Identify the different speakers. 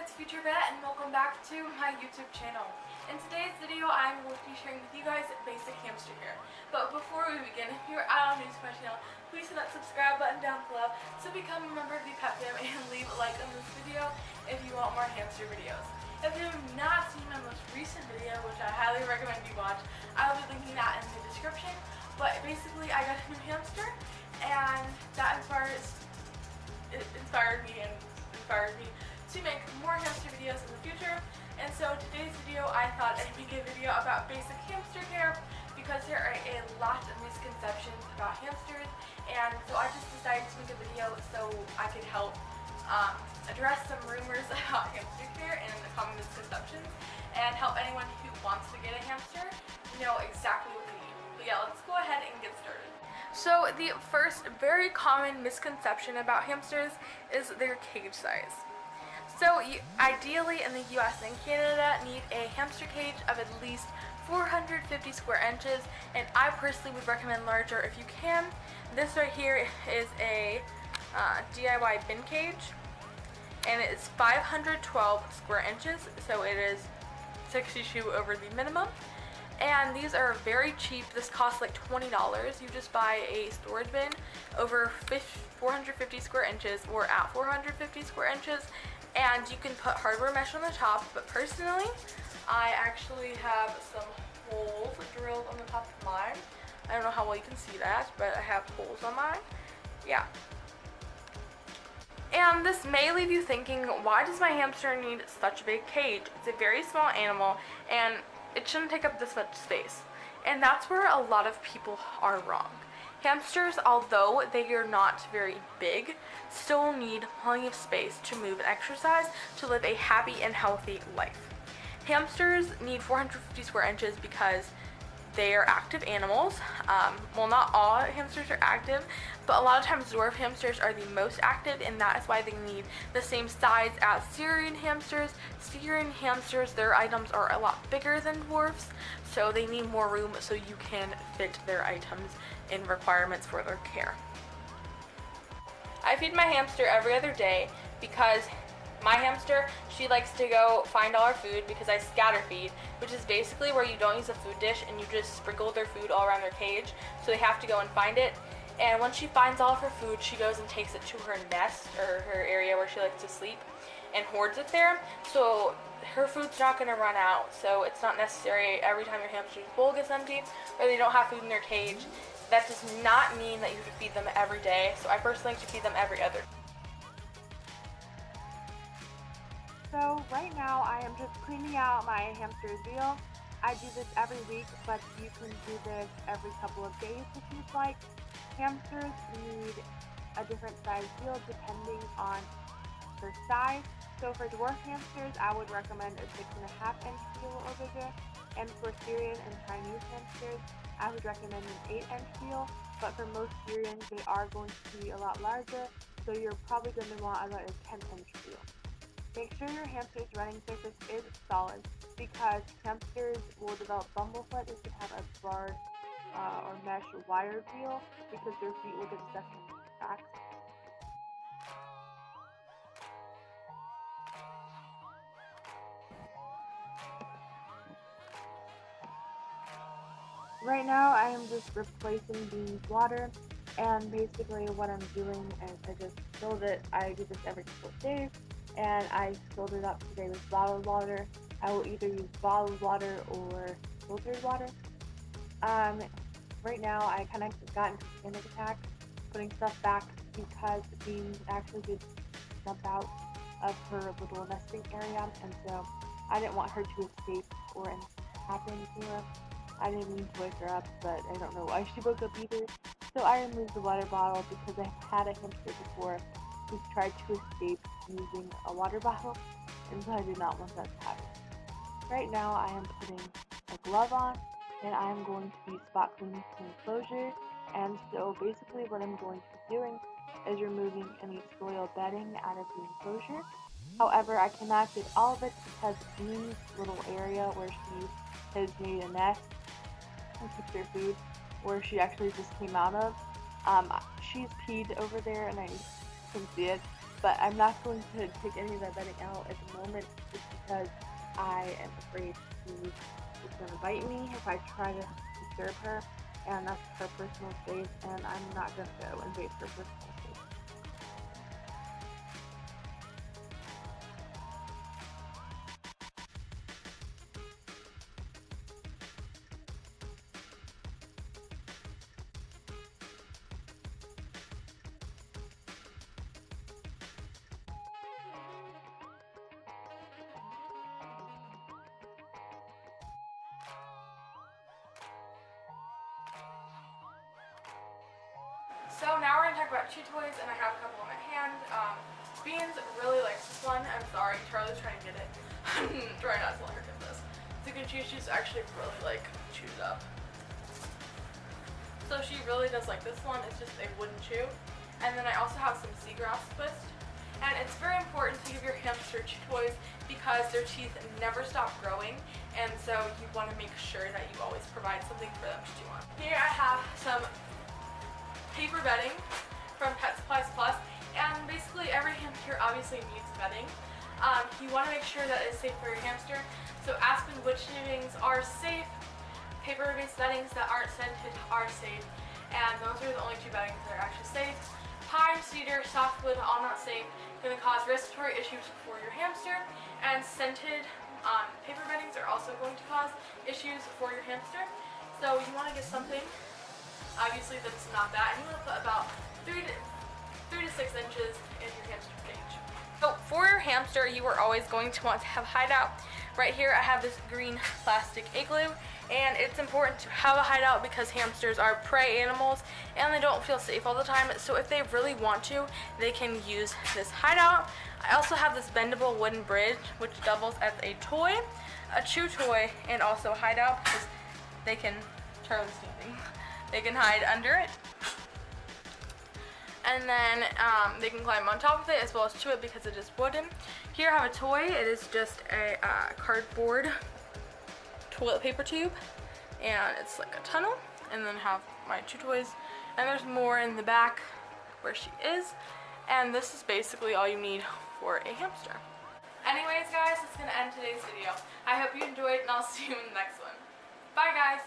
Speaker 1: it's Future Vet and welcome back to my YouTube channel. In today's video, I'm going to be sharing with you guys basic hamster care. But before we begin, if you're new to my channel, please hit that subscribe button down below to become a member of the Pet Fam and leave a like on this video if you want more hamster videos. If you have not seen my most recent video, which I highly recommend you watch, I'll be linking that in the description. But basically, I got a new hamster and that inspired me to make more hamster videos in the future. And so today's video, I thought I'd make a video about basic hamster care because there are a lot of misconceptions about hamsters, and so I just decided to make a video so I could help address some rumors about hamster care and the common misconceptions and help anyone who wants to get a hamster know exactly what they need. But yeah, let's go ahead and get started. So the first very common misconception about hamsters is their cage size. So you, ideally in the US and Canada, need a hamster cage of at least 450 square inches, and I personally would recommend larger if you can. This right here is a DIY bin cage, and it is 512 square inches, so it is 62 over the minimum. And these are very cheap. This costs like $20. You just buy a storage bin over 450 square inches or at 450 square inches, and you can put hardware mesh on the top. But personally, I actually have some holes drilled on the top of mine. I don't know how well you can see that, but I have holes on mine. Yeah. And this may leave you thinking, why does my hamster need such a big cage? It's a very small animal, and it shouldn't take up this much space. And that's where a lot of people are wrong. Hamsters, although they are not very big, still need plenty of space to move and exercise to live a happy and healthy life. Hamsters need 450 square inches because they are active animals. Well, not all hamsters are active, but a lot of times dwarf hamsters are the most active, and that is why they need the same size as Syrian hamsters. Syrian hamsters, their items are a lot bigger than dwarfs, so they need more room so you can fit their items in requirements for their care. I feed my hamster every other day because my hamster, she likes to go find all her food because I scatter feed, which is basically where you don't use a food dish and you just sprinkle their food all around their cage, so they have to go and find it. And once she finds all of her food, she goes and takes it to her nest, or her area where she likes to sleep, and hoards it there. So her food's not going to run out, so it's not necessary every time your hamster's bowl gets empty or they don't have food in their cage. That does not mean that you have to feed them every day, so I personally like to feed them every other.
Speaker 2: So right now I am just cleaning out my hamster's wheel. I do this every week, but you can do this every couple of days if you'd like. Hamsters need a different size wheel depending on their size. So for dwarf hamsters, I would recommend a 6.5 inch wheel over there. And for Syrian and Chinese hamsters, I would recommend an 8-inch wheel. But for most Syrians, they are going to be a lot larger, so you're probably going to want about a 10-inch wheel. Make sure your hamster's running surface is solid, because hamsters will develop bumblefoot if you have a barred or mesh wire wheel, because their feet will get stuck in the cracks. Right now I am just replacing the water, and basically what I'm doing is I just filled it. I do this every couple of days, and I filled it up today with bottled water. I will either use bottled water or filtered water. Right now I kind of got into a panic attack putting stuff back because Bean actually did jump out of her little nesting area, and so I didn't want her to escape or anything to happen to her. I didn't mean to wake her up, but I don't know why she woke up either. So I removed the water bottle because I had a hamster before who tried to escape using a water bottle, and so I did not want that to happen. Right now I am putting a glove on, and I am going to be spot cleaning the enclosure. And so basically what I'm going to be doing is removing any soil bedding out of the enclosure. However, I cannot get all of it because Bean's little area where she has made a nest and keeps her food, where she actually just came out of, she's peed over there, and I can see it. but I'm not going to take any of that bedding out at the moment just because I am afraid she's going to bite me if I try to disturb her, and that's her personal space, and I'm not going to go invade her personal space.
Speaker 1: So now we're going to talk about chew toys, and I have a couple in my hand. Beans really likes this one. I'm sorry, Charlie's trying to get it. I'm trying not to let her get this. So you can choose, she's actually really like chewed up. So she really does like this one. It's just a wooden chew. And then I also have some seagrass twist. And it's very important to give your hamster chew toys because their teeth never stop growing, and so you want to make sure that you always provide something for them to chew on. Here I have some paper bedding from Pet Supplies Plus, and basically every hamster obviously needs bedding. You want to make sure that it's safe for your hamster. So Aspen wood shavings are safe, paper-based beddings that aren't scented are safe, and those are the only two beddings that are actually safe. Pine, cedar, softwood, all not safe, going to cause respiratory issues for your hamster, and scented paper beddings are also going to cause issues for your hamster. So you want to get something obviously that's not that, and you want to put about 3 to 6 inches in your hamster cage. So for your hamster, you are always going to want to have a hideout. Right here I have this green plastic igloo, and it's important to have a hideout because hamsters are prey animals and they don't feel safe all the time. So if they really want to, they can use this hideout. I also have this bendable wooden bridge which doubles as a toy, a chew toy, and also a hideout because they can, Charlie's standing, they can hide under it. And then they can climb on top of it as well as chew it because it is wooden. Here I have a toy. It is just a cardboard toilet paper tube, and it's like a tunnel. And then have my chew toys, and there's more in the back where she is. And this is basically all you need for a hamster. Anyways guys, that's gonna end today's video. I hope you enjoyed, and I'll see you in the next one. Bye guys!